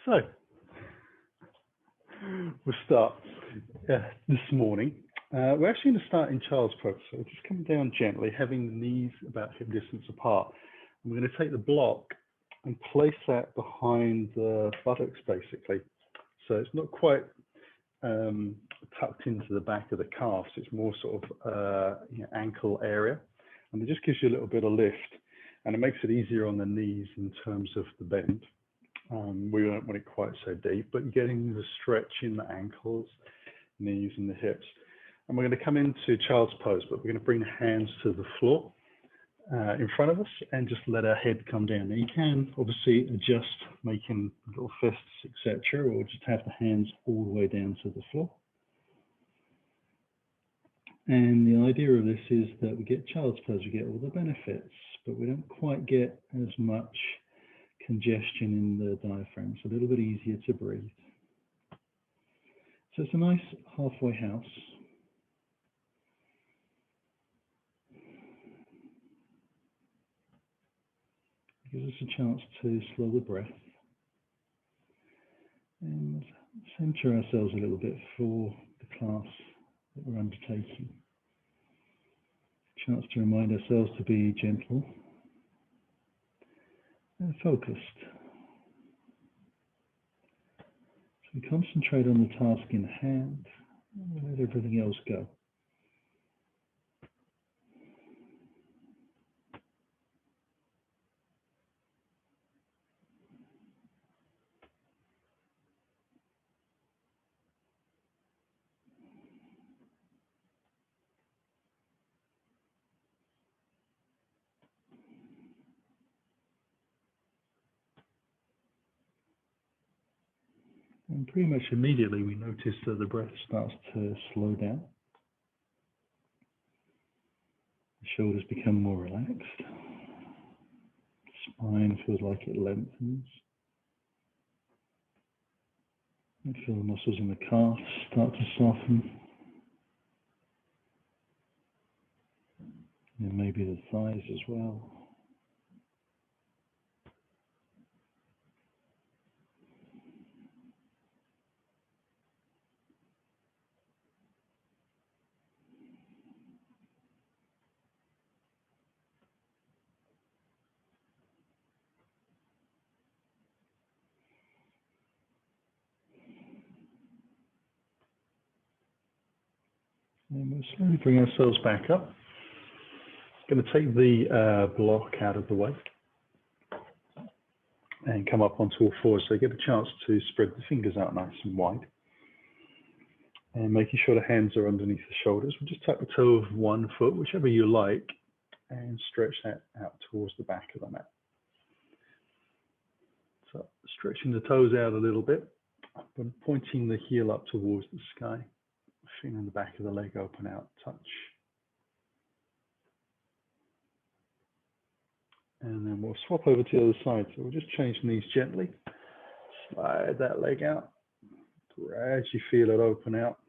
So we'll start this morning. We're actually going to start in child's pose. So just come down gently, having the knees about hip distance apart. And we're going to take the block and place that behind the buttocks, basically. So it's not quite tucked into the back of the calves. It's more sort of ankle area. And it just gives you a little bit of lift. And it makes it easier on the knees in terms of the bend. We don't want it quite so deep, but you're getting the stretch in the ankles, knees and the hips. And we're going to come into child's pose, but we're going to bring the hands to the floor in front of us and just let our head come down. Now you can obviously adjust, making little fists, etc., or just have the hands all the way down to the floor. And the idea of this is that we get child's pose, we get all the benefits, but we don't quite get as much congestion in the diaphragm. It's a little bit easier to breathe. So it's a nice halfway house. It gives us a chance to slow the breath and center ourselves a little bit for the class that we're undertaking. Chance to remind ourselves to be gentle and focused. So we concentrate on the task in hand and let everything else go. And pretty much immediately we notice that the breath starts to slow down. The shoulders become more relaxed. The spine feels like it lengthens. You feel the muscles in the calves start to soften. And maybe the thighs as well. And we'll slowly bring ourselves back up. Going to take the block out of the way and come up onto all fours so you get a chance to spread the fingers out nice and wide. And making sure the hands are underneath the shoulders. We'll just tuck the toe of one foot, whichever you like, and stretch that out towards the back of the mat. So stretching the toes out a little bit, but pointing the heel up towards the sky. Feeling the back of the leg open out, touch. And then we'll swap over to the other side. So we'll just change the knees gently. Slide that leg out. Gradually feel it open out.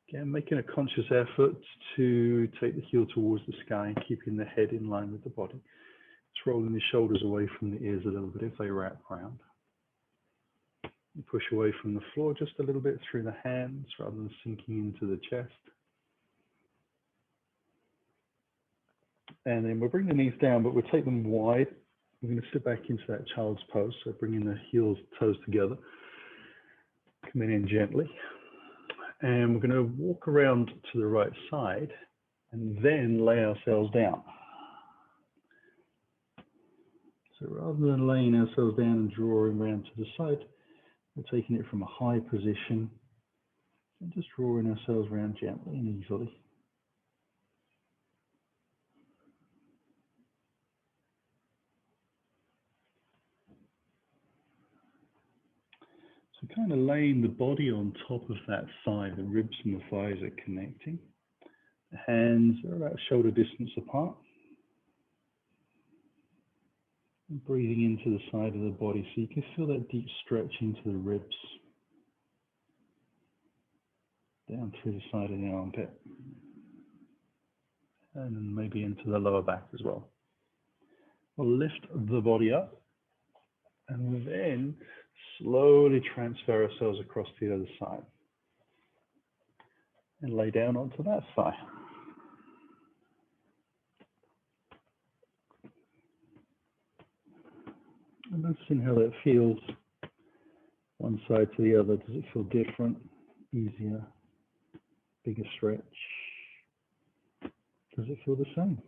Again, making a conscious effort to take the heel towards the sky and keeping the head in line with the body. Just rolling the shoulders away from the ears a little bit if they wrap around. You push away from the floor just a little bit through the hands rather than sinking into the chest. And then we'll bring the knees down, but we'll take them wide. We're going to sit back into that child's pose. So bringing the heels, toes together. Coming in gently. And we're going to walk around to the right side and then lay ourselves down. So rather than laying ourselves down and drawing around to the side, we're taking it from a high position and just drawing ourselves around gently and easily. So kind of laying the body on top of that thigh, the ribs and the thighs are connecting. The hands are about shoulder distance apart. And breathing into the side of the body so you can feel that deep stretch into the ribs. Down through the side of the armpit. And then maybe into the lower back as well. We'll lift the body up. And then slowly transfer ourselves across to the other side and lay down onto that thigh. And noticing how that feels one side to the other. Does it feel different, easier, bigger stretch? Does it feel the same?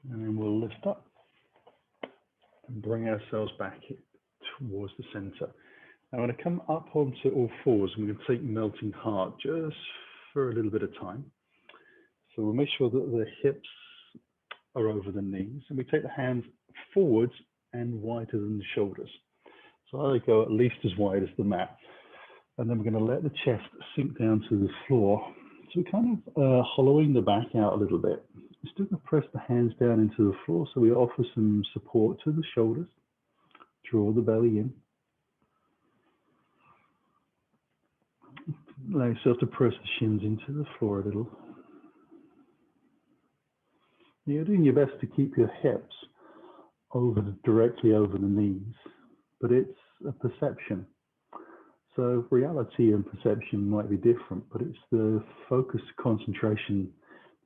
And then we'll lift up and bring ourselves back towards the center. Now I'm going to come up onto all fours. I'm going to take melting heart just for a little bit of time. So we'll make sure that the hips are over the knees, and we take the hands forwards and wider than the shoulders. So I go at least as wide as the mat. And then we're going to let the chest sink down to the floor. So we're kind of hollowing the back out a little bit. We're still going to press the hands down into the floor, so we offer some support to the shoulders. Draw the belly in. Allow yourself to press the shins into the floor a little. You're doing your best to keep your hips directly over the knees, but it's a perception. So reality and perception might be different, but it's the focus, concentration,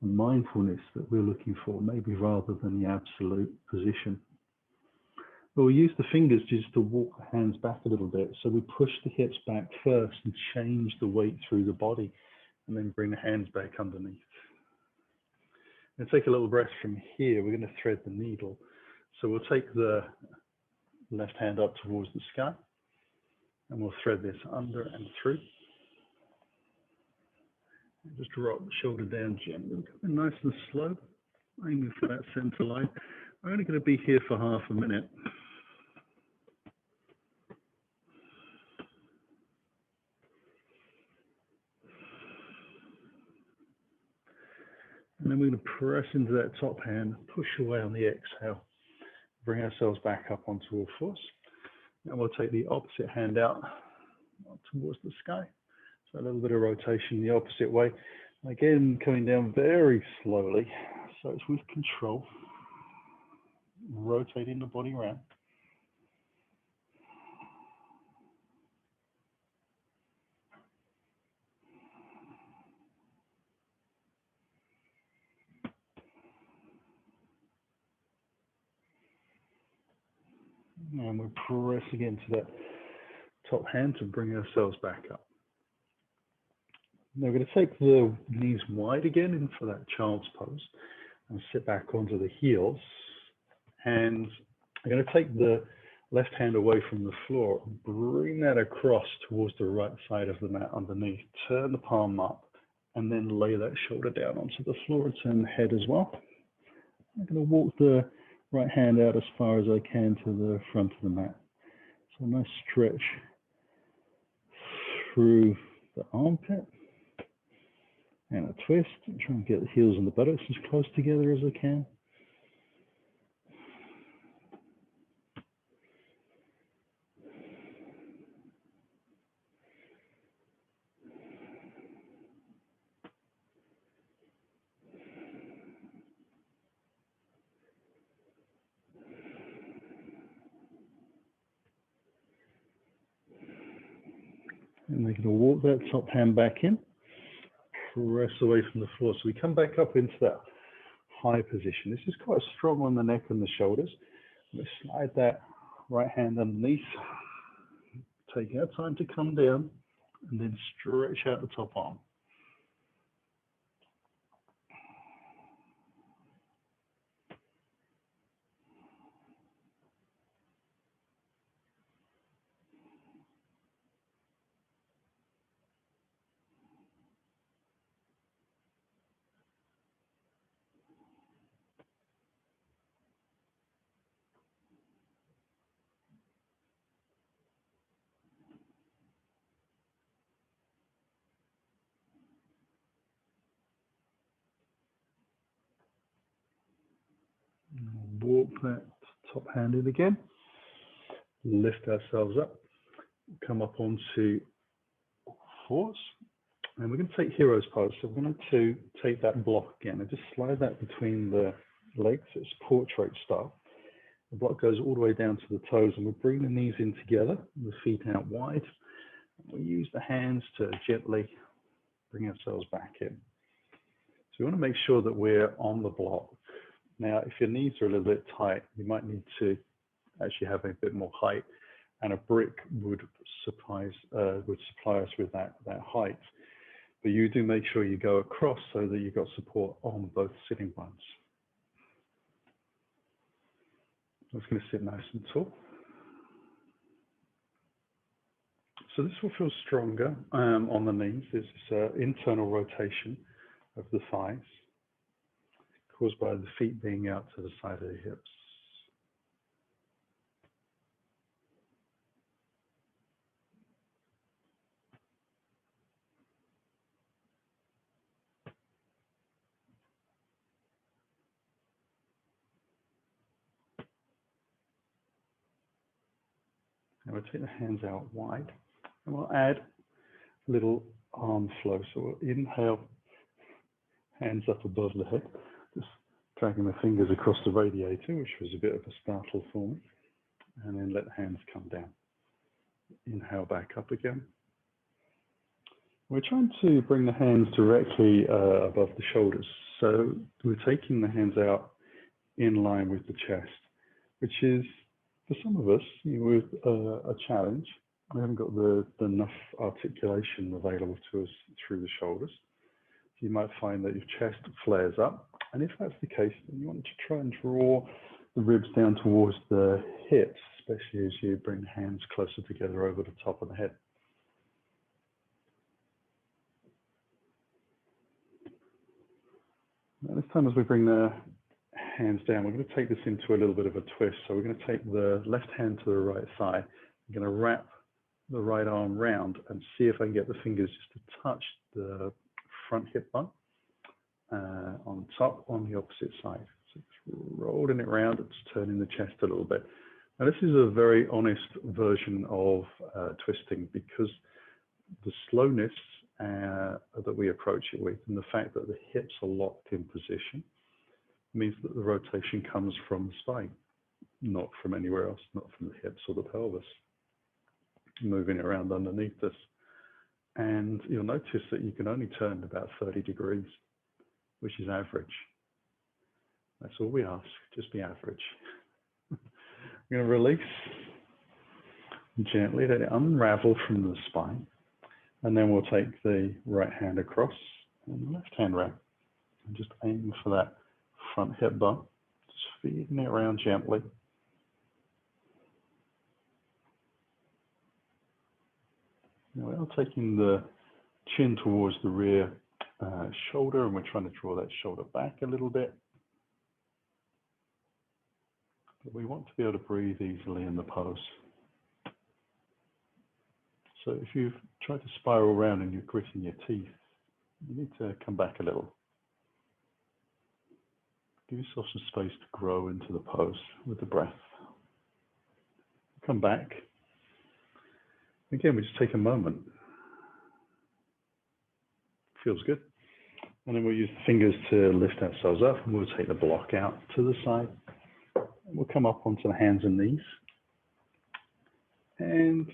and mindfulness that we're looking for, maybe rather than the absolute position. But we use the fingers just to walk the hands back a little bit. So we push the hips back first and change the weight through the body, and then bring the hands back underneath. And take a little breath from here. We're going to thread the needle. So we'll take the left hand up towards the sky, and we'll thread this under and through. And just drop the shoulder down gently, nice and slow, aiming for that center line. I'm only going to be here for half a minute. And then we're going to press into that top hand, push away on the exhale, bring ourselves back up onto all fours. And we'll take the opposite hand out towards the sky. So a little bit of rotation the opposite way. Again, coming down very slowly. So it's with control, rotating the body around. And we press again to that top hand to bring ourselves back up. Now we're going to take the knees wide again in for that child's pose and sit back onto the heels. And I'm going to take the left hand away from the floor, bring that across towards the right side of the mat underneath, turn the palm up, and then lay that shoulder down onto the floor and turn the head as well. I'm going to walk the right hand out as far as I can to the front of the mat. So a nice stretch through the armpit and a twist. And try and get the heels and the buttocks as close together as I can. And we're going to walk that top hand back in, press away from the floor. So we come back up into that high position. This is quite strong on the neck and the shoulders. We slide that right hand underneath, taking our time to come down, and then stretch out the top arm. Walk that top hand in again. Lift ourselves up. Come up onto all fours. And we're going to take hero's pose. So we're going to take that block again and just slide that between the legs. It's portrait style. The block goes all the way down to the toes, and we bring the knees in together, the feet out wide. We use the hands to gently bring ourselves back in. So we want to make sure that we're on the block. Now, if your knees are a little bit tight, you might need to actually have a bit more height, and a brick would supply us with that height. But you do make sure you go across so that you've got support on both sitting bones. I'm just going to sit nice and tall. So this will feel stronger on the knees. There's this internal rotation of the thighs caused by the feet being out to the side of the hips. And we'll take the hands out wide, and we'll add a little arm flow. So we'll inhale, hands up above the head, just dragging the fingers across the radiator, which was a bit of a startle for me, and then let the hands come down. Inhale back up again. We're trying to bring the hands directly above the shoulders. So we're taking the hands out in line with the chest, which is, for some of us, with a challenge. We haven't got enough articulation available to us through the shoulders. So you might find that your chest flares up. And if that's the case, then you want to try and draw the ribs down towards the hips, especially as you bring the hands closer together over the top of the head. Now, this time as we bring the hands down, we're going to take this into a little bit of a twist. So we're going to take the left hand to the right thigh. We're going to wrap the right arm round and see if I can get the fingers just to touch the front hip bone on top on the opposite side. So it's rolling it round, it's turning the chest a little bit. Now this is a very honest version of twisting, because the slowness that we approach it with, and the fact that the hips are locked in position, means that the rotation comes from the spine, not from anywhere else, not from the hips or the pelvis, moving around underneath this. And you'll notice that you can only turn about 30 degrees, which is average. That's all we ask, just be average. I'm going to release gently, let it unravel from the spine. And then we'll take the right hand across and the left hand round, and just aim for that front hip bone, just feeding it around gently. Now we are taking the chin towards the rear shoulder, and we're trying to draw that shoulder back a little bit. But we want to be able to breathe easily in the pose. So if you've tried to spiral around and you're gritting your teeth, you need to come back a little. Give yourself some space to grow into the pose with the breath. Come back. Again, we just take a moment. Feels good. And then we'll use the fingers to lift ourselves up, and we'll take the block out to the side. And we'll come up onto the hands and knees. And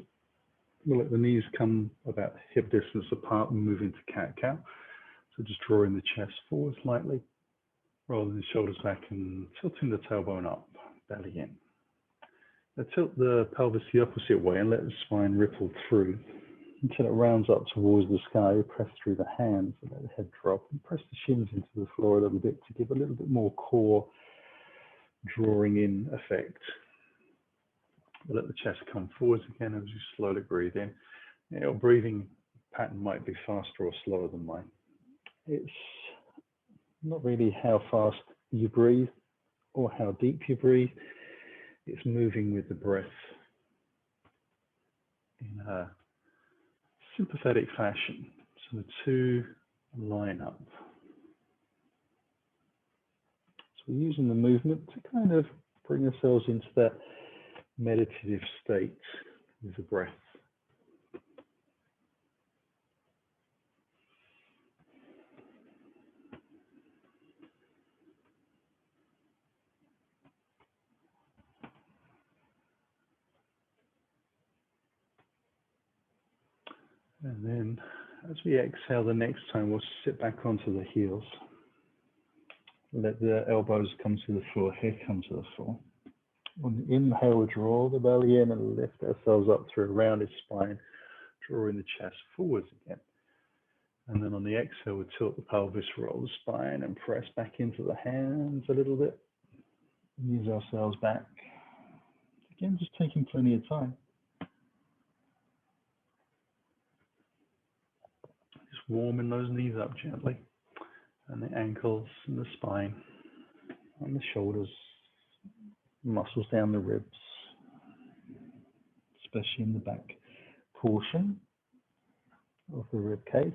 we'll let the knees come about hip distance apart and move into cat-cow. So just drawing the chest forward slightly, rolling the shoulders back and tilting the tailbone up, belly in. Now tilt the pelvis the opposite way and let the spine ripple through until it rounds up towards the sky. Press through the hands and let the head drop, and press the shins into the floor a little bit to give a little bit more core drawing in effect. We'll let the chest come forwards again as you slowly breathe in. Your breathing pattern might be faster or slower than mine. It's not really how fast you breathe or how deep you breathe. It's moving with the breath in a sympathetic fashion. So the two line up. So So using the movement to kind of bring ourselves into that meditative state with the breath. And then as we exhale the next time, we'll sit back onto the heels. Let the elbows come to the floor, head come to the floor. On the inhale, we'll draw the belly in and lift ourselves up through a rounded spine, drawing the chest forwards again. And then on the exhale, we'll tilt the pelvis, roll the spine, and press back into the hands a little bit. Ease ourselves back. Again, just taking plenty of time. Just warming those knees up gently, and the ankles and the spine, and the shoulders, muscles down the ribs, especially in the back portion of the rib cage.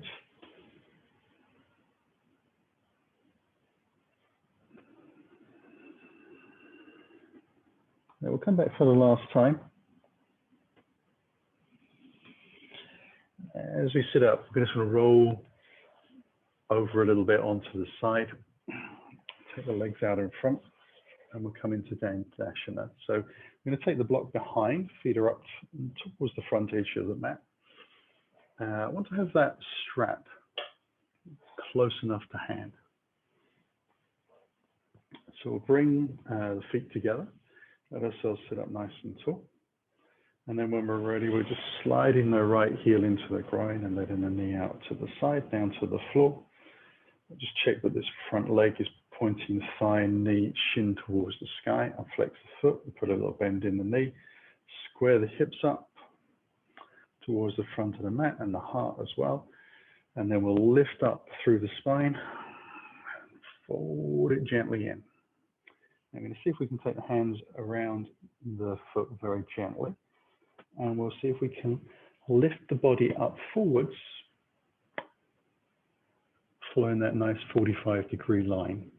Now we'll come back for the last time. As we sit up, we're just going to roll over a little bit onto the side, take the legs out in front, and we'll come into Dandasana. So I'm going to take the block behind, feet are up towards the front edge of the mat. I want to have that strap close enough to hand. So we'll bring the feet together, let ourselves sit up nice and tall. And then when we're ready, we're just sliding the right heel into the groin and letting the knee out to the side, down to the floor. Just check that this front leg is pointing thigh, knee, shin towards the sky. I'll flex the foot, put a little bend in the knee, square the hips up towards the front of the mat and the heart as well. And then we'll lift up through the spine, fold it gently in. I'm going to see if we can take the hands around the foot very gently. And we'll see if we can lift the body up forwards, following that nice 45-degree line.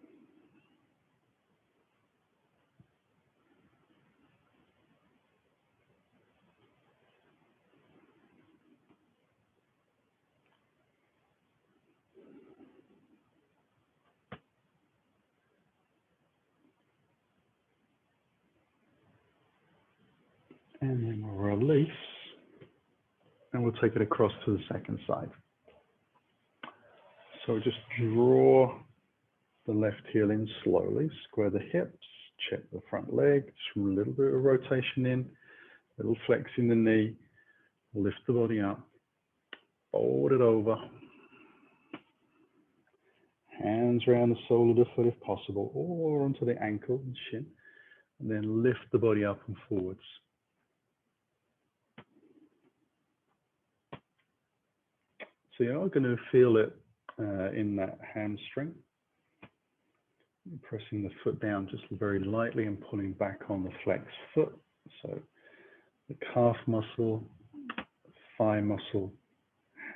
And then we'll release, and we'll take it across to the second side. So just draw the left heel in slowly, square the hips, check the front leg, just a little bit of rotation in, a little flex in the knee, lift the body up, fold it over, hands around the sole of the foot if possible, or onto the ankle and shin, and then lift the body up and forwards. So you are going to feel it in that hamstring. Pressing the foot down just very lightly and pulling back on the flexed foot. So the calf muscle, thigh muscle,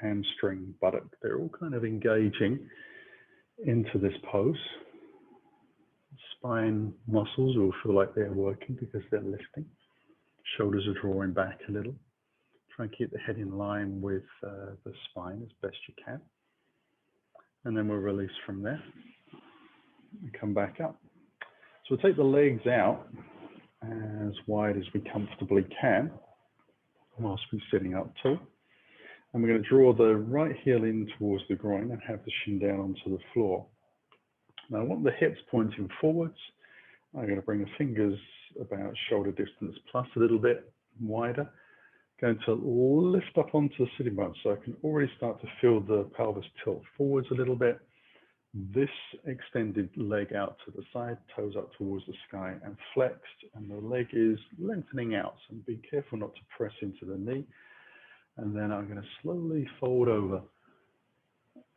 hamstring, buttock, they're all kind of engaging into this pose. Spine muscles will feel like they're working because they're lifting. Shoulders are drawing back a little. Try and keep the head in line with the spine as best you can. And then we'll release from there and come back up. So we'll take the legs out as wide as we comfortably can whilst we're sitting up tall. And we're going to draw the right heel in towards the groin and have the shin down onto the floor. Now I want the hips pointing forwards. I'm going to bring the fingers about shoulder distance plus a little bit wider. Going to lift up onto the sitting bone, so I can already start to feel the pelvis tilt forwards a little bit. This extended leg out to the side, toes up towards the sky and flexed, and the leg is lengthening out. So be careful not to press into the knee. And then I'm going to slowly fold over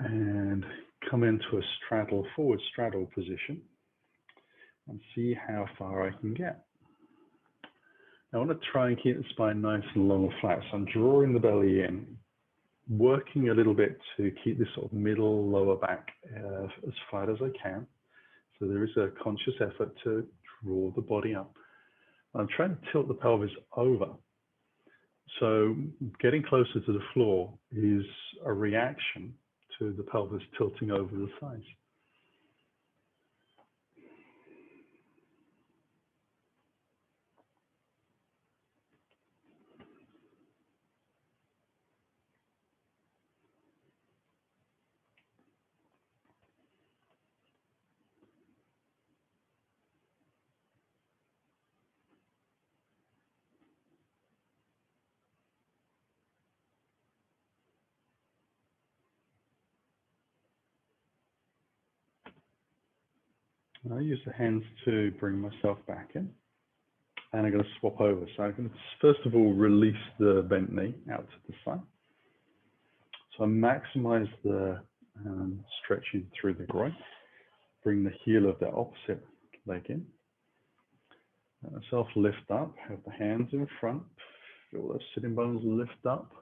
and come into a straddle, forward straddle position and see how far I can get. I want to try and keep the spine nice and long and flat. So I'm drawing the belly in, working a little bit to keep this sort of middle lower back as flat as I can. So there is a conscious effort to draw the body up. I'm trying to tilt the pelvis over. So getting closer to the floor is a reaction to the pelvis tilting over the thighs. I use the hands to bring myself back in, and I'm going to swap over. So I'm going to first of all release the bent knee out to the side. So I maximize the stretching through the groin. Bring the heel of the opposite leg in. Let myself lift up, have the hands in front, feel those sitting bones lift up,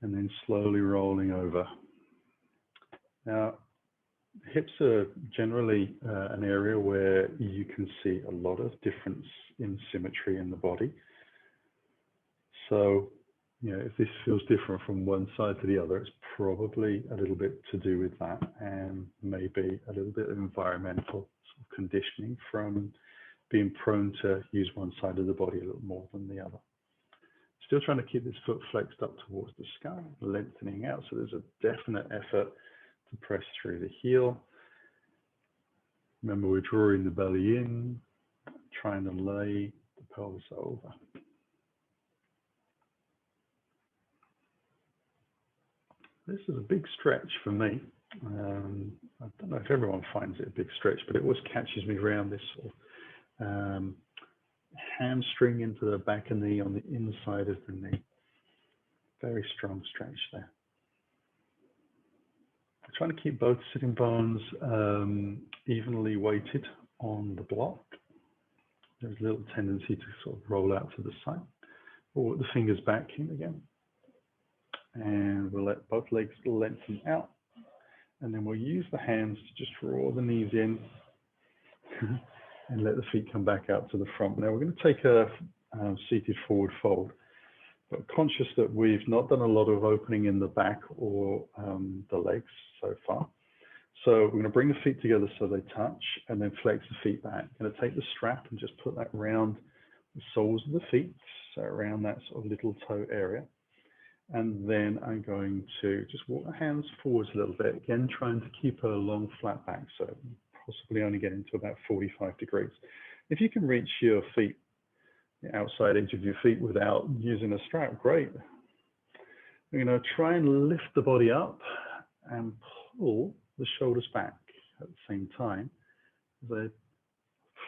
and then slowly rolling over. Now, hips are generally an area where you can see a lot of difference in symmetry in the body. So, you know, if this feels different from one side to the other, it's probably a little bit to do with that, and maybe a little bit of environmental sort of conditioning from being prone to use one side of the body a little more than the other. Still trying to keep this foot flexed up towards the sky, lengthening out. So there's a definite effort to press through the heel. Remember, we're drawing the belly in, trying to lay the pelvis over. This is a big stretch for me. I don't know if everyone finds it a big stretch, but it always catches me around this sort of hamstring into the back of the knee on the inside of the knee. Very strong stretch there. I'm trying to keep both sitting bones evenly weighted on the block. There's a little tendency to sort of roll out to the side. Or the fingers back in again. And we'll let both legs lengthen out. And then we'll use the hands to just draw the knees in and let the feet come back out to the front. Now we're going to take a seated forward fold, but conscious that we've not done a lot of opening in the back or the legs so far. So we're going to bring the feet together so they touch and then flex the feet back. I'm going to take the strap and just put that around the soles of the feet, so around that sort of little toe area. And then I'm going to just walk the hands forwards a little bit, again, trying to keep a long flat back, so possibly only getting to about 45 degrees. If you can reach your feet, the outside edge of your feet without using a strap, great. We're going to try and lift the body up and pull the shoulders back at the same time as I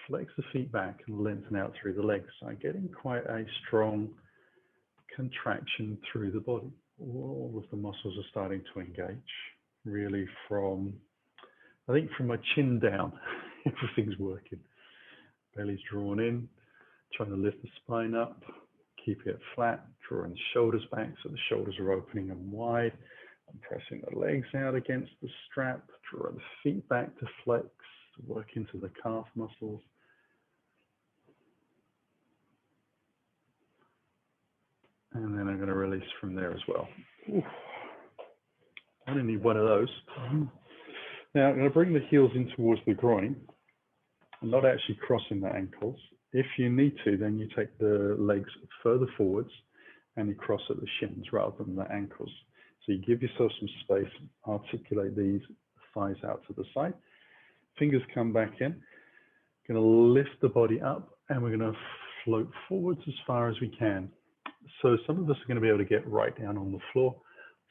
flex the feet back and lengthen out through the legs. So I'm getting quite a strong contraction through the body. All of the muscles are starting to engage, really from, I think from my chin down, everything's working. Belly's drawn in, trying to lift the spine up, keeping it flat, drawing the shoulders back so the shoulders are opening and wide. I'm pressing the legs out against the strap, drawing the feet back to flex, to work into the calf muscles. And then I'm going to release from there as well. Ooh. I only need one of those. Now I'm going to bring the heels in towards the groin. I'm not actually crossing the ankles. If you need to, then you take the legs further forwards and you cross at the shins rather than the ankles. So you give yourself some space, articulate these thighs out to the side. Fingers come back in. Going to lift the body up and we're going to float forwards as far as we can. So some of us are going to be able to get right down on the floor.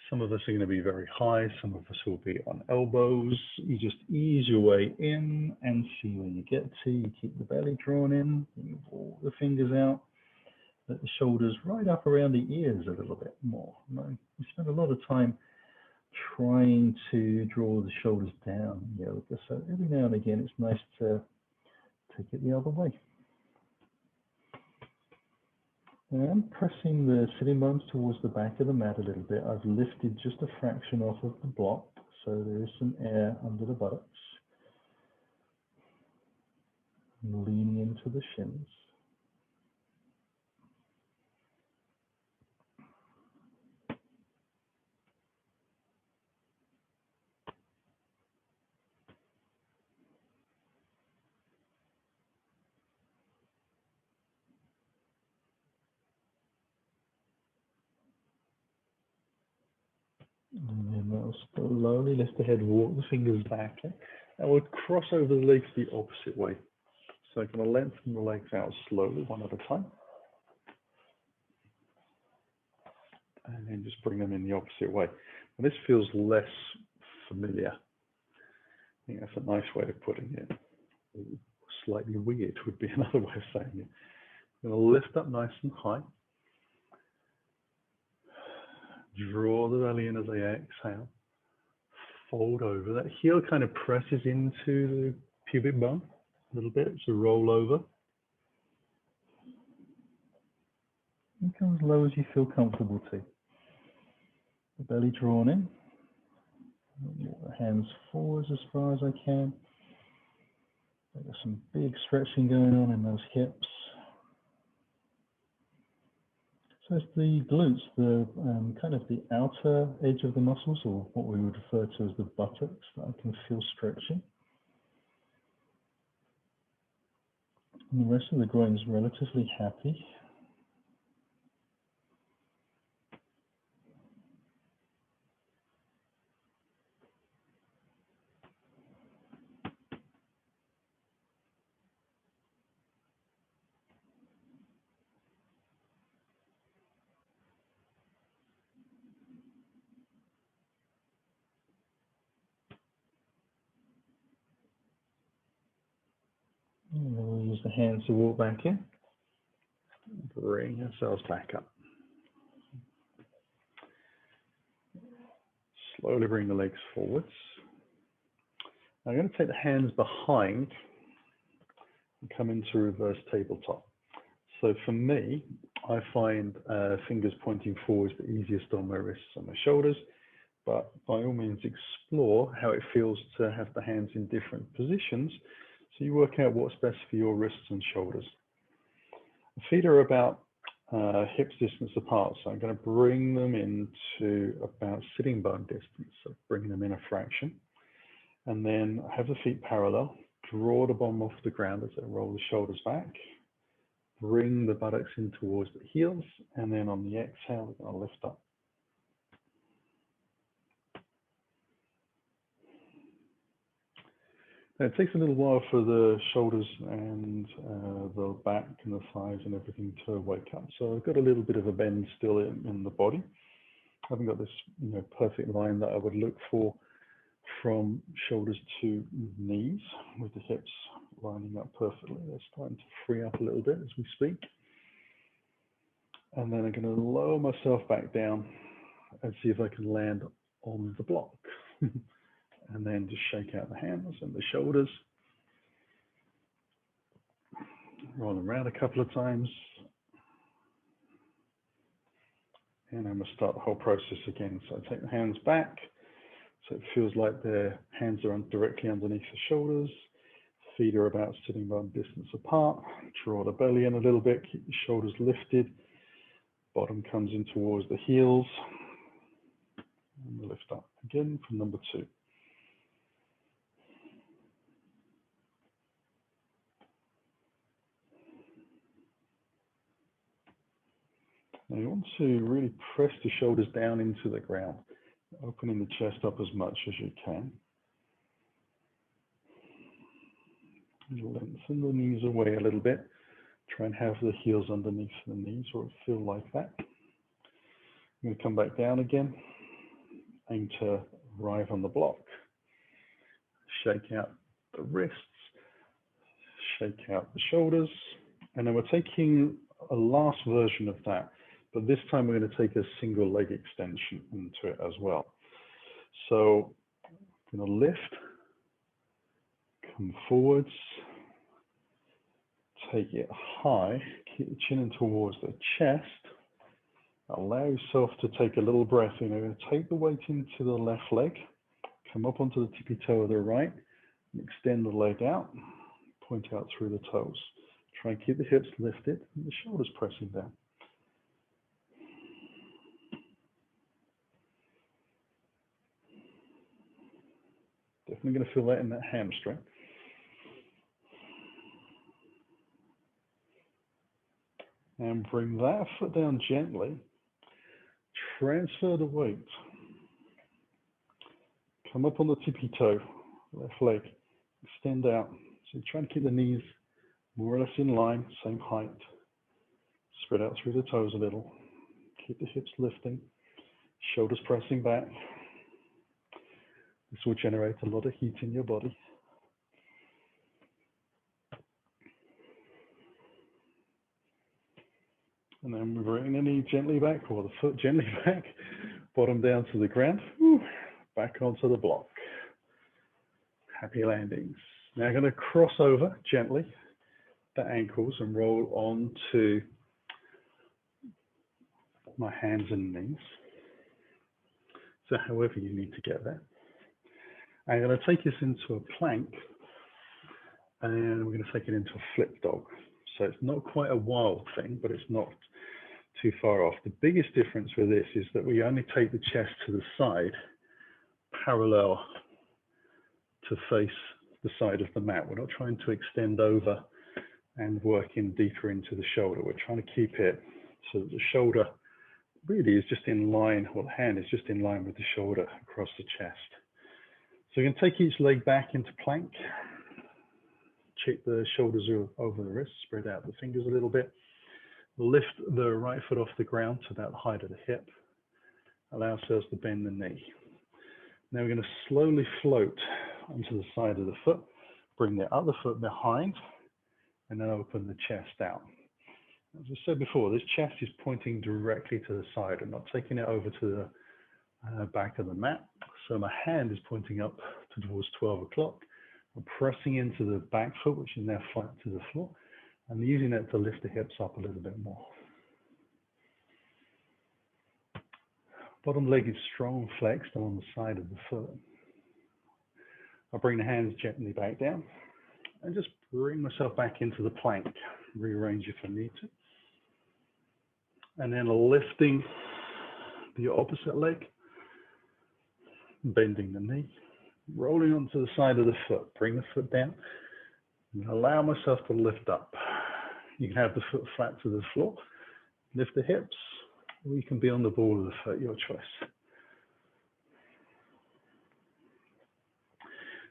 Some of us are going to be very high. Some of us will be on elbows. You just ease your way in and see where you get to. You keep the belly drawn in. You walk the fingers out. Let the shoulders right up around the ears a little bit more. We spend a lot of time trying to draw the shoulders down in yoga. So every now and again, it's nice to take it the other way. I'm pressing the sitting bones towards the back of the mat a little bit. I've lifted just a fraction off of the block, so there is some air under the buttocks. and leaning into the shins. And then we'll slowly lift the head, walk the fingers back, and we'll cross over the legs the opposite way. So I'm going to lengthen the legs out slowly, one at a time. And then just bring them in the opposite way. And this feels less familiar. I think that's a nice way of putting it. Slightly weird would be another way of saying it. I'm going to lift up nice and high. Draw the belly in as I exhale. Fold over. That heel kind of presses into the pubic bone a little bit, so roll over. And come as low as you feel comfortable to. The belly drawn in. Walk the hands forwards as far as I can. There's some big stretching going on in those hips. So it's the glutes, the kind of the outer edge of the muscles, or what we would refer to as the buttocks, that I can feel stretching. And the rest of the groin is relatively happy. And then we'll use the hands to walk back in. Bring ourselves back up. Slowly bring the legs forwards. I'm going to take the hands behind and come into reverse tabletop. So for me, I find fingers pointing forwards the easiest on my wrists and my shoulders, but by all means explore how it feels to have the hands in different positions, so you work out what's best for your wrists and shoulders. The feet are about hips distance apart, so I'm going to bring them into about sitting bone distance, so bring them in a fraction, and then have the feet parallel, draw the bottom off the ground as I roll the shoulders back, bring the buttocks in towards the heels, and then on the exhale, we're going to lift up. Now, it takes a little while for the shoulders and the back and the thighs and everything to wake up. So I've got a little bit of a bend still in the body. I haven't got this perfect line that I would look for from shoulders to knees, with the hips lining up perfectly. They're starting to free up a little bit as we speak. And then I'm going to lower myself back down and see if I can land on the block. And then just shake out the hands and the shoulders. Roll them around a couple of times. And I'm going to start the whole process again. So I take the hands back. So it feels like their hands are directly underneath the shoulders. Feet are about sitting bone distance apart. Draw the belly in a little bit, keep the shoulders lifted. Bottom comes in towards the heels. And we lift up again from number 2. Now you want to really press the shoulders down into the ground, opening the chest up as much as you can. Lengthen the knees away a little bit. Try and have the heels underneath the knees, or feel like that. I'm going to come back down again. Aim to arrive on the block. Shake out the wrists. Shake out the shoulders. And then we're taking a last version of that. But this time we're going to take a single leg extension into it as well. So I'm going to lift, come forwards, take it high, keep the chin in towards the chest. Allow yourself to take a little breath in. I'm going to take the weight into the left leg, come up onto the tippy toe of the right, and extend the leg out. point out through the toes. Try and keep the hips lifted and the shoulders pressing down. Definitely going to feel that in that hamstring. And bring that foot down gently. Transfer the weight. Come up on the tippy toe, left leg. Extend out. So you're trying to keep the knees more or less in line, same height. Spread out through the toes a little. Keep the hips lifting. Shoulders pressing back. This will generate a lot of heat in your body. And then we bring the knee gently back, or the foot gently back, bottom down to the ground, back onto the block. Happy landings. Now I'm going to cross over gently the ankles and roll onto my hands and knees. So however you need to get there. I'm going to take this into a plank, and we're going to take it into a flip dog. So it's not quite a wild thing, but it's not too far off. The biggest difference with this is that we only take the chest to the side, parallel to face the side of the mat. We're not trying to extend over and work in deeper into the shoulder. We're trying to keep it so that the shoulder really is just in line, or the hand is just in line with the shoulder across the chest. So we're going to take each leg back into plank. Check the shoulders over the wrists, spread out the fingers a little bit. Lift the right foot off the ground to about the height of the hip. Allow ourselves to bend the knee. Now we're going to slowly float onto the side of the foot, bring the other foot behind, and then open the chest out. As I said before, this chest is pointing directly to the side. I'm not taking it over to the back of the mat. So my hand is pointing up towards 12 o'clock. I'm pressing into the back foot, which is now flat to the floor, and using that to lift the hips up a little bit more. Bottom leg is strong, flexed along the side of the foot. I'll bring the hands gently back down and just bring myself back into the plank. Rearrange if I need to. And then lifting the opposite leg, bending the knee, rolling onto the side of the foot. Bring the foot down and allow myself to lift up. You can have the foot flat to the floor, lift the hips, or you can be on the ball of the foot, your choice.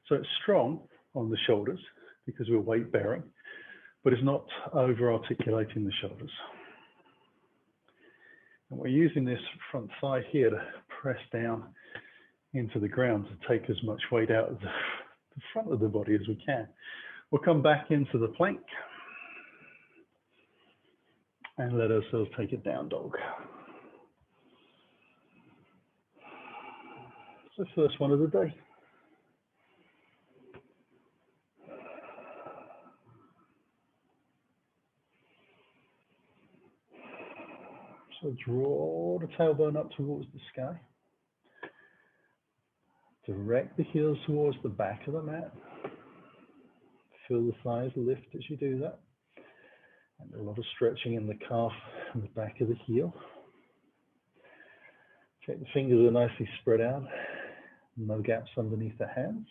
So it's strong on the shoulders because we're weight bearing, but it's not over articulating the shoulders. And we're using this front thigh here to press down into the ground to take as much weight out of the front of the body as we can. We'll come back into the plank and let ourselves take it down dog. So first one of the day. So draw the tailbone up towards the sky. Direct the heels towards the back of the mat. Feel the thighs lift as you do that. And a lot of stretching in the calf and the back of the heel. Check the fingers are nicely spread out. No gaps underneath the hands.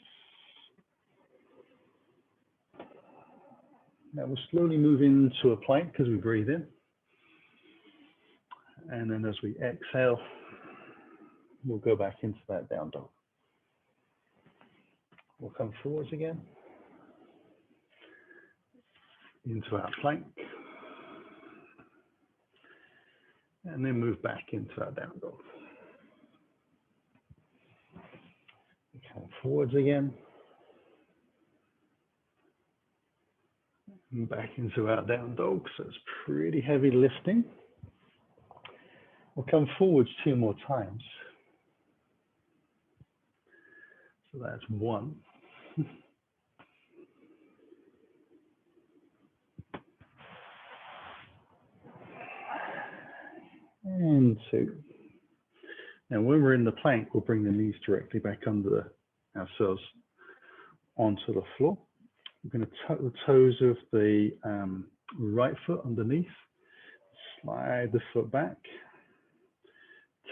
Now we'll slowly move into a plank as we breathe in. And then as we exhale, we'll go back into that down dog. We'll come forwards again, into our plank, and then move back into our down dog. We come forwards again, and back into our down dog. So it's pretty heavy lifting. We'll come forwards 2 more times. So that's 1. And 2. And when we're in the plank, we'll bring the knees directly back under ourselves onto the floor. We're going to tuck the toes of the right foot underneath, slide the foot back,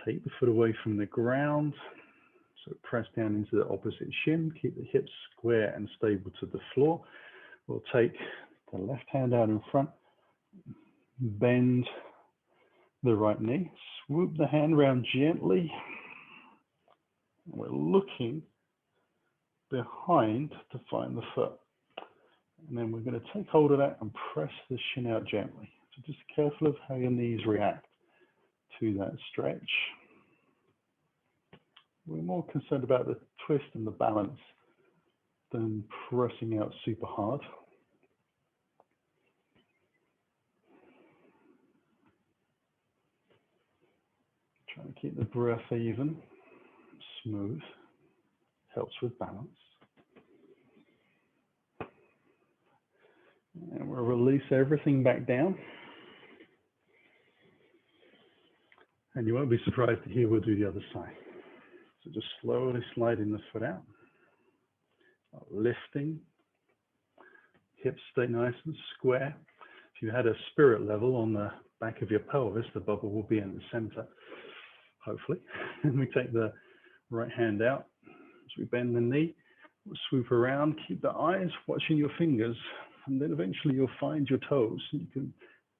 take the foot away from the ground, so press down into the opposite shin, keep the hips square and stable to the floor. We'll take the left hand out in front, bend the right knee, swoop the hand around gently. We're looking behind to find the foot. And then we're going to take hold of that and press the shin out gently. So just careful of how your knees react to that stretch. We're more concerned about the twist and the balance than pressing out super hard. Trying to keep the breath even, smooth, helps with balance. And we'll release everything back down. And you won't be surprised to hear we'll do the other side. So just slowly sliding the foot out, lifting, hips stay nice and square. If you had a spirit level on the back of your pelvis, the bubble will be in the center, hopefully. And we take the right hand out as we bend the knee, we'll swoop around, keep the eyes watching your fingers, and then eventually you'll find your toes. You can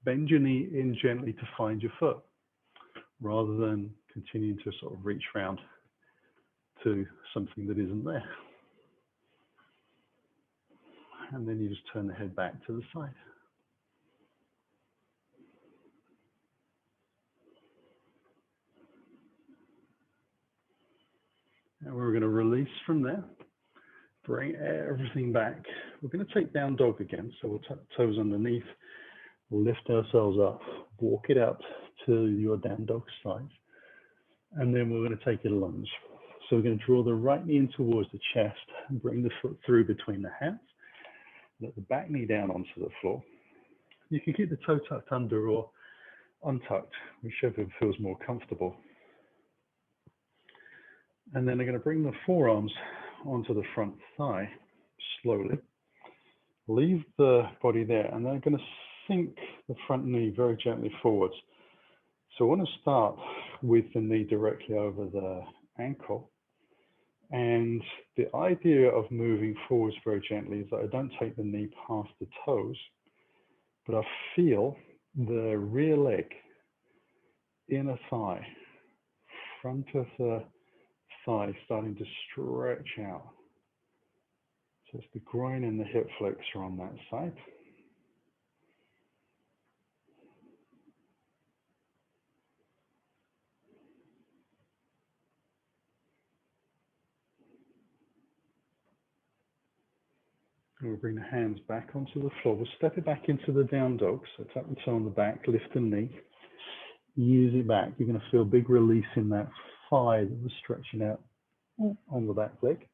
bend your knee in gently to find your foot, rather than continuing to sort of reach around to something that isn't there. And then you just turn the head back to the side. And we're going to release from there, bring everything back. We're going to take down dog again, so we'll tuck toes underneath, lift ourselves up, walk it out to your down dog size, and then we're going to take a lunge. So we're going to draw the right knee in towards the chest and bring the foot through between the hands. Let the back knee down onto the floor. You can keep the toe tucked under or untucked, whichever feels more comfortable. And then I'm going to bring the forearms onto the front thigh slowly. Leave the body there, and then I'm going to sink the front knee very gently forwards. So I want to start with the knee directly over the ankle. And the idea of moving forwards very gently is that I don't take the knee past the toes, but I feel the rear leg, inner thigh, front of the thigh starting to stretch out. So it's the groin and the hip flexor on that side. And we'll bring the hands back onto the floor. We'll step it back into the down dog. So tap the toe on the back, lift the knee, ease it back. You're going to feel a big release in that thigh that was stretching out on the back leg.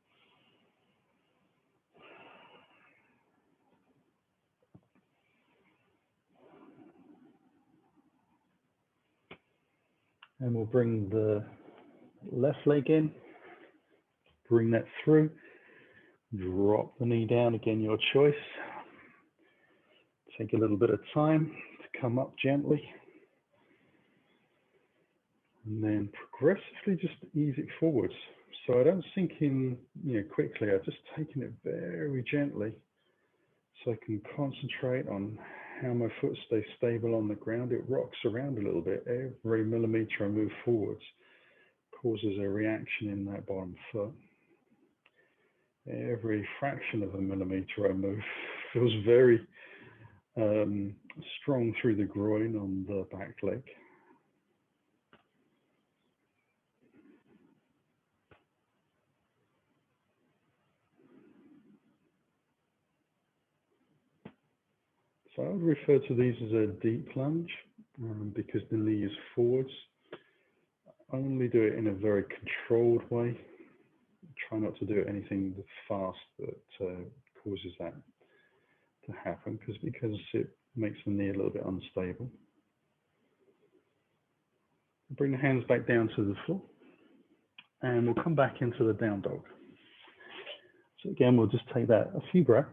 And we'll bring the left leg in, bring that through, drop the knee down, again your choice. Take a little bit of time to come up gently. And then progressively just ease it forwards. So I don't sink in quickly, I'm just taking it very gently so I can concentrate on how my foot stays stable on the ground. It rocks around a little bit. Every millimeter I move forwards causes a reaction in that bottom foot. Every fraction of a millimeter I move feels very strong through the groin on the back leg. So I would refer to these as a deep lunge because the knee is forwards. Only do it in a very controlled way. Try not to do anything fast that causes that to happen because it makes the knee a little bit unstable. Bring the hands back down to the floor and we'll come back into the down dog. So again, we'll just take that a few breaths.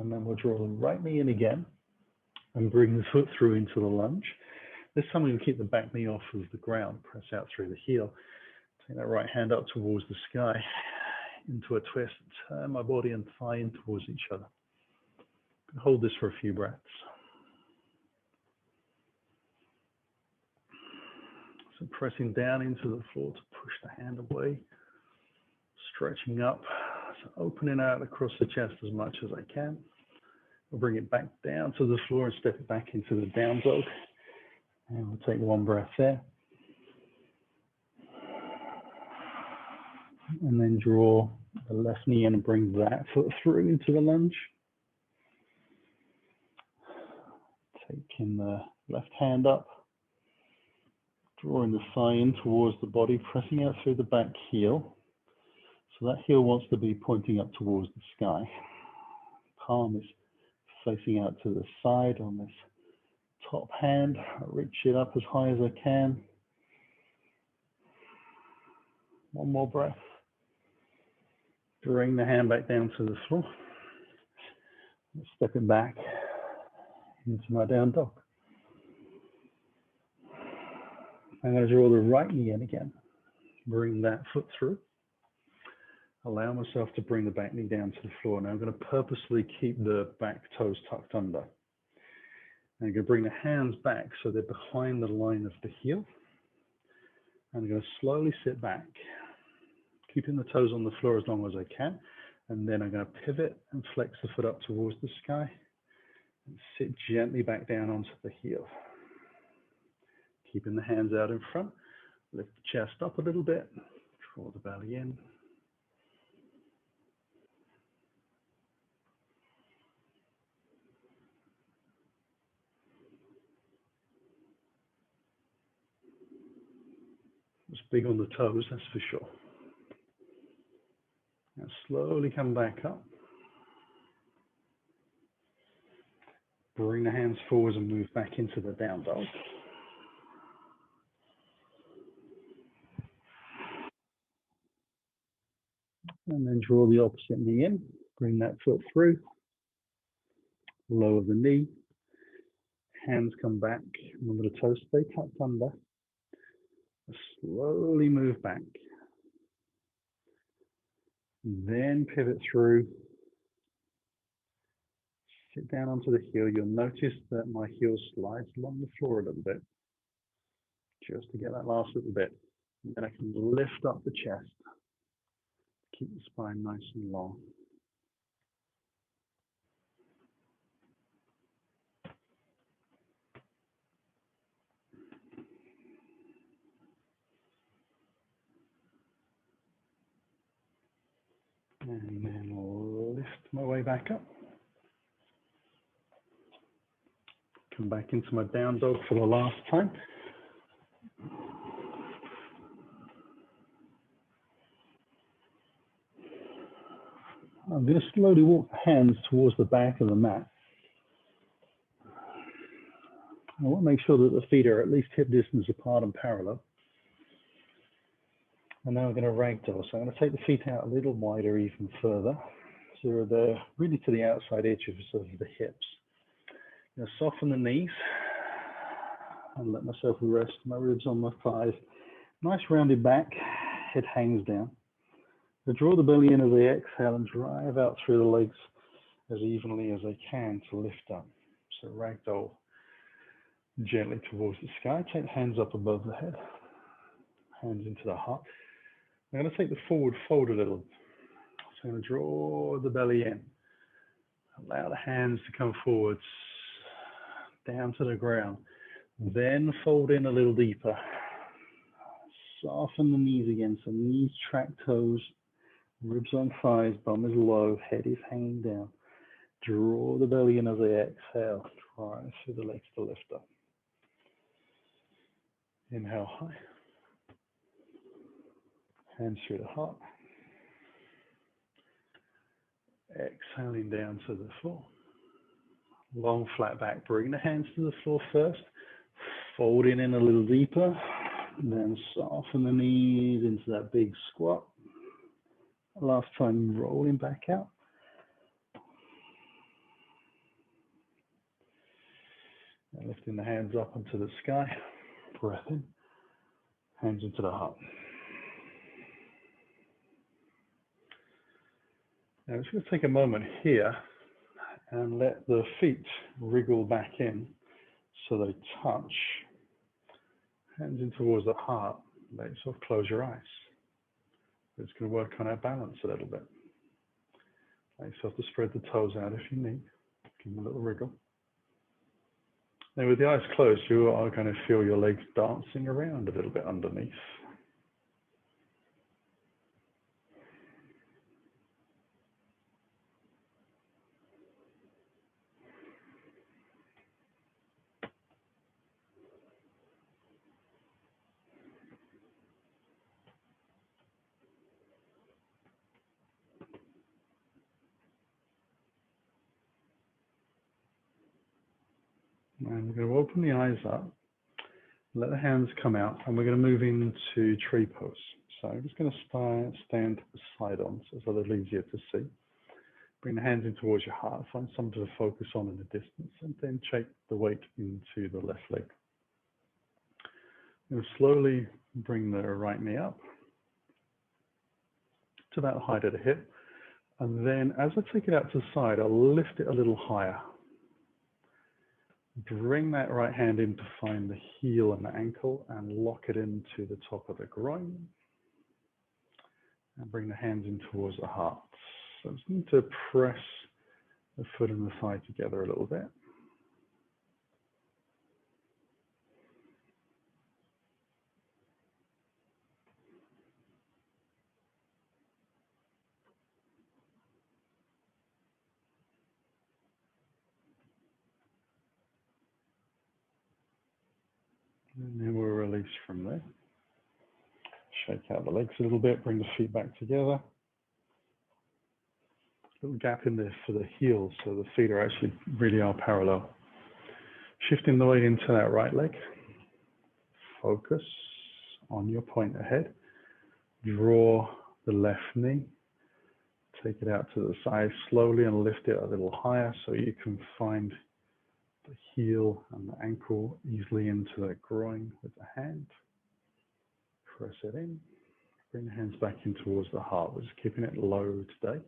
And then we'll draw the right knee in again and bring the foot through into the lunge. This time we'll keep the back knee off of the ground, press out through the heel. Take that right hand up towards the sky, into a twist, turn my body and thigh in towards each other. Hold this for a few breaths. So pressing down into the floor to push the hand away, stretching up, so opening out across the chest as much as I can. I'll bring it back down to the floor and step it back into the down dog. And we'll take one breath there. And then draw the left knee in and bring that foot through into the lunge. Taking the left hand up, drawing the thigh in towards the body, pressing out through the back heel. So that heel wants to be pointing up towards the sky. Palm is facing out to the side on this top hand. I reach it up as high as I can. One more breath. Bring the hand back down to the floor. Stepping back into my down dog. I'm going to draw the right knee in again. Bring that foot through. Allow myself to bring the back knee down to the floor. Now I'm going to purposely keep the back toes tucked under. And I'm going to bring the hands back so they're behind the line of the heel. And I'm going to slowly sit back, keeping the toes on the floor as long as I can. And then I'm going to pivot and flex the foot up towards the sky and sit gently back down onto the heel. Keeping the hands out in front, lift the chest up a little bit, draw the belly in. It's big on the toes, that's for sure. Now slowly come back up. Bring the hands forwards and move back into the down dog. And then draw the opposite knee in. Bring that foot through. Lower the knee. Hands come back. Remember the toes stay tucked under. Slowly move back. Then pivot through. Sit down onto the heel. You'll notice that my heel slides along the floor a little bit. Just to get that last little bit. And then I can lift up the chest. Keep the spine nice and long. And then lift my way back up. Come back into my down dog for the last time. I'm going to slowly walk the hands towards the back of the mat. I want to make sure that the feet are at least hip distance apart and parallel. And now I'm going to ragdoll. So I'm going to take the feet out a little wider, even further. So they're really to the outside edges of the hips. I'm going to soften the knees and let myself rest my ribs on my thighs. Nice rounded back, head hangs down. I draw the belly in as I exhale and drive out through the legs as evenly as I can to lift up. So ragdoll gently towards the sky. Take the hands up above the head, hands into the heart. I'm going to take the forward fold a little. So I'm going to draw the belly in. Allow the hands to come forwards, down to the ground. Then fold in a little deeper. Soften the knees again, so knees track toes, ribs on thighs, bum is low, head is hanging down. Draw the belly in as I exhale. Drive through the legs to lift up. Inhale high. Hands through the heart. Exhaling down to the floor. Long flat back. Bring the hands to the floor first. Folding in a little deeper. Then soften the knees into that big squat. Last time, rolling back out. And lifting the hands up into the sky, breath in, hands into the heart. Now, I'm just going to take a moment here and let the feet wriggle back in so they touch. Hands in towards the heart. Let yourself close your eyes. It's going to work on our balance a little bit. Allow yourself to spread the toes out if you need. Give them a little wriggle. Now, with the eyes closed, you are going to feel your legs dancing around a little bit underneath. And we're going to open the eyes up, let the hands come out, and we're going to move into tree pose. So I'm just going to stand side on, so it's a little easier to see. Bring the hands in towards your heart, find something to focus on in the distance, and then take the weight into the left leg. And slowly bring the right knee up to about the height of the hip. And then as I take it out to the side, I'll lift it a little higher. Bring that right hand in to find the heel and the ankle and lock it into the top of the groin. And bring the hands in towards the heart. So I just need to press the foot and the thigh together a little bit. And then we'll release from there. Shake out the legs a little bit, bring the feet back together. Little gap in there for the heels, so the feet are actually really are parallel. Shifting the weight into that right leg. Focus on your point ahead. Draw the left knee. Take it out to the side slowly and lift it a little higher so you can find the heel and the ankle easily into the groin with the hand. Press it in. Bring the hands back in towards the heart. We're just keeping it low today.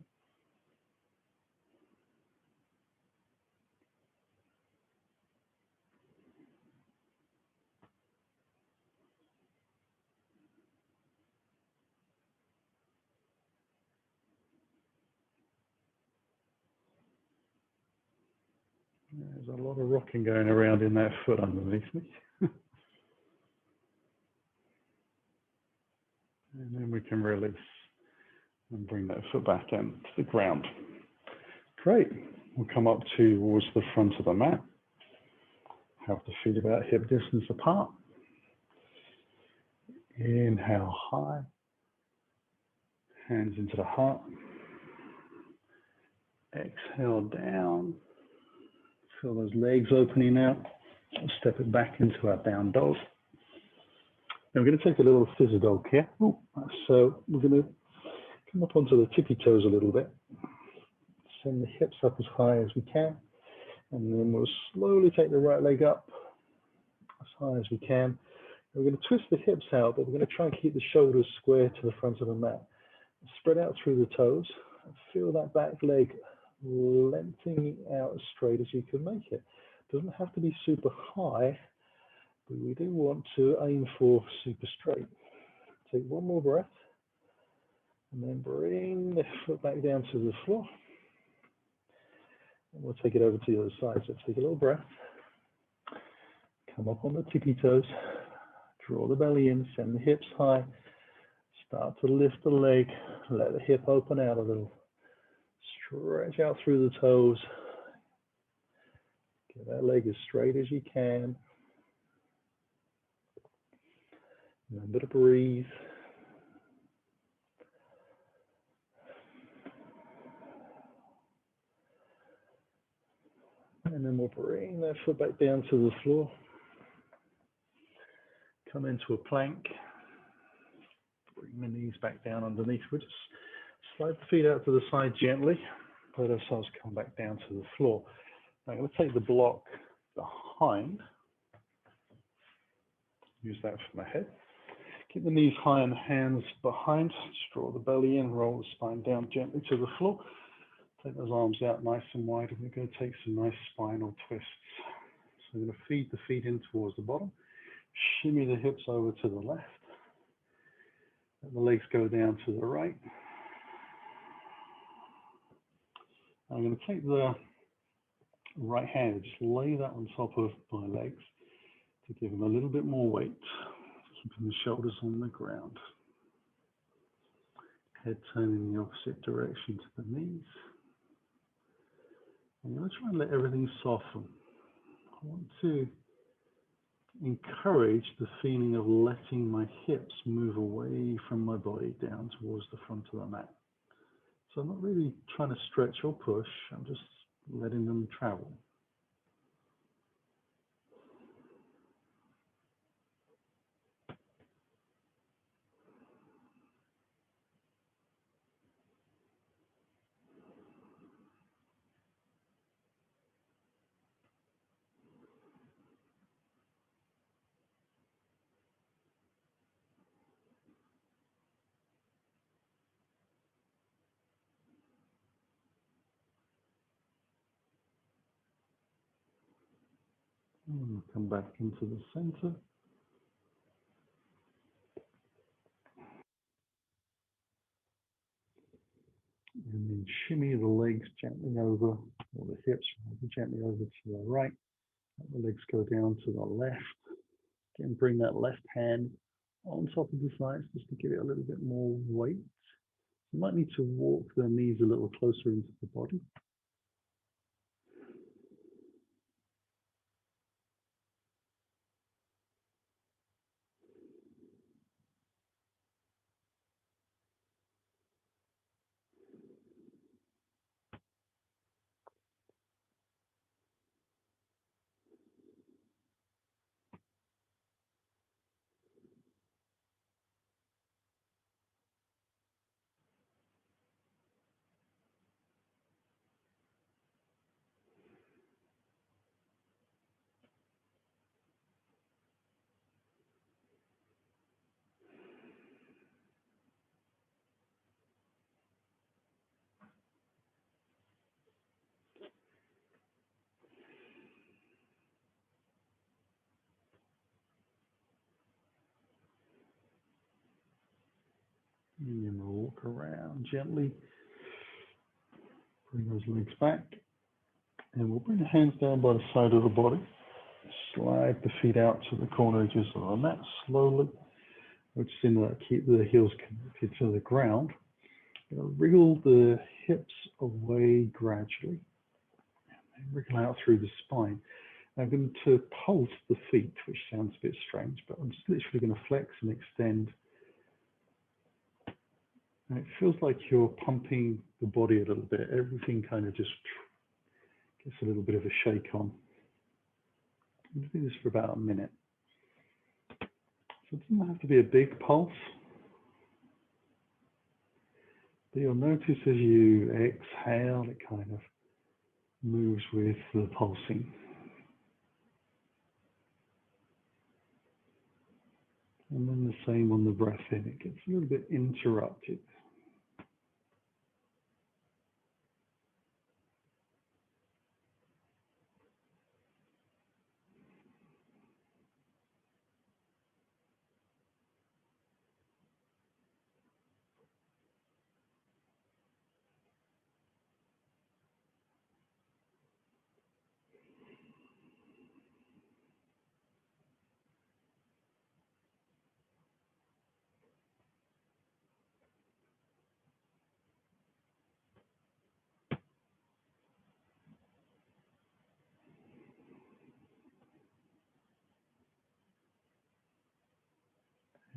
There's a lot of rocking going around in that foot underneath me. And then we can release and bring that foot back in to the ground. Great. We'll come up towards the front of the mat. Have the feet about hip distance apart. Inhale high. Hands into the heart. Exhale down. Feel those legs opening out. We'll step it back into our down dog. Now we're going to take a little scissor dog here. So we're going to come up onto the tippy toes a little bit. Send the hips up as high as we can. And then we'll slowly take the right leg up as high as we can. We're going to twist the hips out, but we're going to try and keep the shoulders square to the front of the mat. Spread out through the toes. And feel that back leg lengthening out as straight as you can make it. Doesn't have to be super high, but we do want to aim for super straight. Take one more breath, and then bring the foot back down to the floor. And we'll take it over to the other side. So take a little breath. Come up on the tippy toes. Draw the belly in, send the hips high. Start to lift the leg. Let the hip open out a little. Stretch out through the toes. Get that leg as straight as you can. Remember to breathe. And then we'll bring that foot back down to the floor. Come into a plank. Bring the knees back down underneath. We'll just slide the feet out to the side gently. Let ourselves come back down to the floor. Now I'm going to take the block, the behind. Use that for my head. Keep the knees high and the hands behind. Just draw the belly in, roll the spine down gently to the floor. Take those arms out nice and wide, and we're going to take some nice spinal twists. So we're going to feed the feet in towards the bottom. Shimmy the hips over to the left. Let the legs go down to the right. I'm going to take the right hand, just lay that on top of my legs to give them a little bit more weight, keeping the shoulders on the ground. Head turning the opposite direction to the knees. I'm going to try and let everything soften. I want to encourage the feeling of letting my hips move away from my body down towards the front of the mat. So I'm not really trying to stretch or push, I'm just letting them travel. And come back into the center. And then shimmy the legs gently over, or the hips gently over to the right. Let the legs go down to the left. Again, bring that left hand on top of the thighs just to give it a little bit more weight. You might need to walk the knees a little closer into the body. And then we'll walk around gently. Bring those legs back. And we'll bring the hands down by the side of the body. Slide the feet out to the corner edges of the mat slowly. Which is in that, keep the heels connected to the ground. Wriggle the hips away gradually. And wriggle out through the spine. I'm going to pulse the feet, which sounds a bit strange, but I'm just literally going to flex and extend. And it feels like you're pumping the body a little bit. Everything kind of just gets a little bit of a shake on. I'm going to do this for about a minute. So it doesn't have to be a big pulse. But you'll notice as you exhale, it kind of moves with the pulsing. And then the same on the breath in. It gets a little bit interrupted.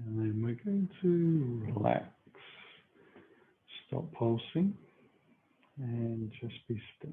And then we're going to relax, stop pulsing, and just be still.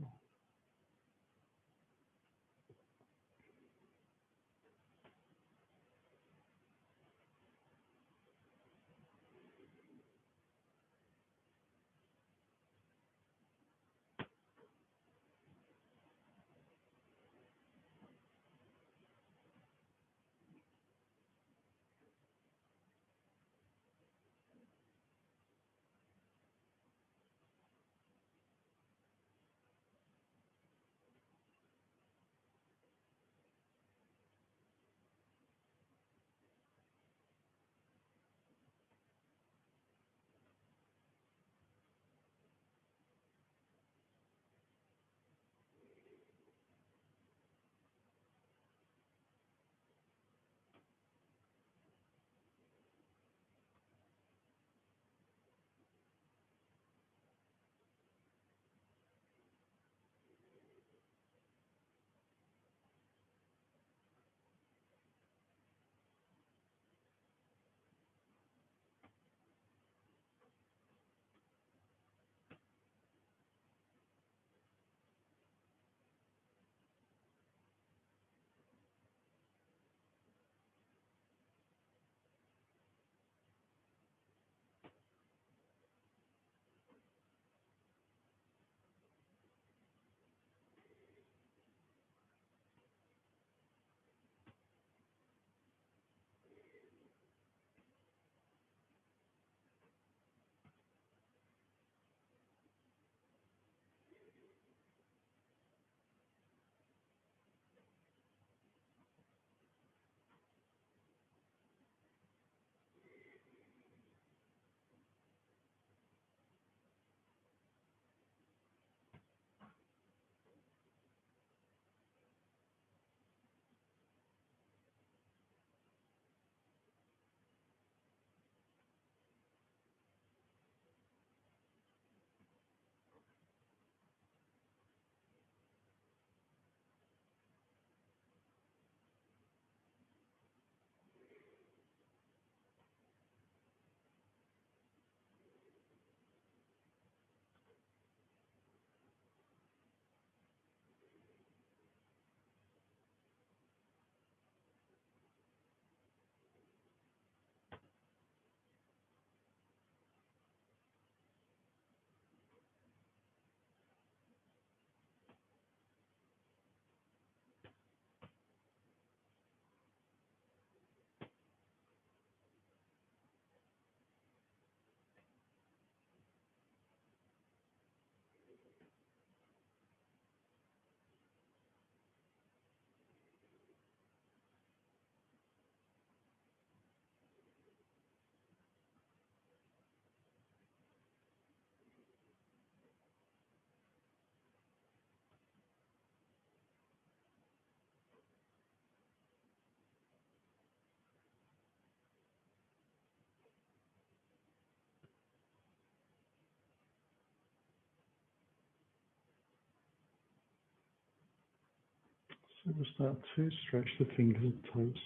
So we'll start to stretch the fingers and toes.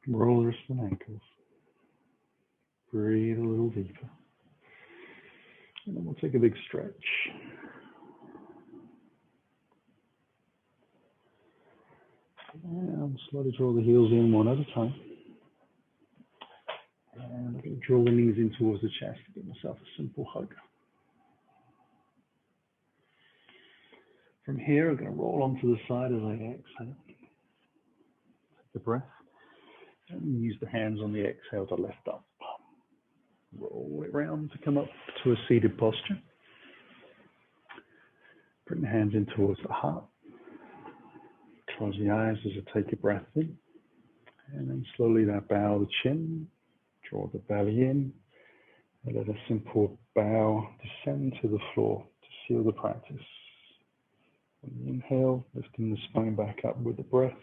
Roll the wrists and ankles. Breathe a little deeper. And then we'll take a big stretch. And slowly draw the heels in one at a time. And I'm going to draw the knees in towards the chest to give myself a simple hug. From here, I'm going to roll onto the side as I exhale. Take the breath. And use the hands on the exhale to lift up. Roll it round to come up to a seated posture. Bring the hands in towards the heart. Close the eyes as I take a breath in. And then slowly now bow the chin. Draw the belly in. And let a simple bow descend to the floor to seal the practice. On the inhale, lifting the spine back up with the breath.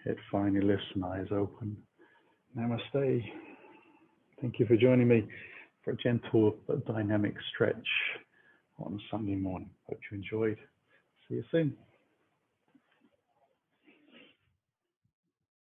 Head finally lifts and eyes open. Namaste. Thank you for joining me for a gentle but dynamic stretch on a Sunday morning. Hope you enjoyed. See you soon.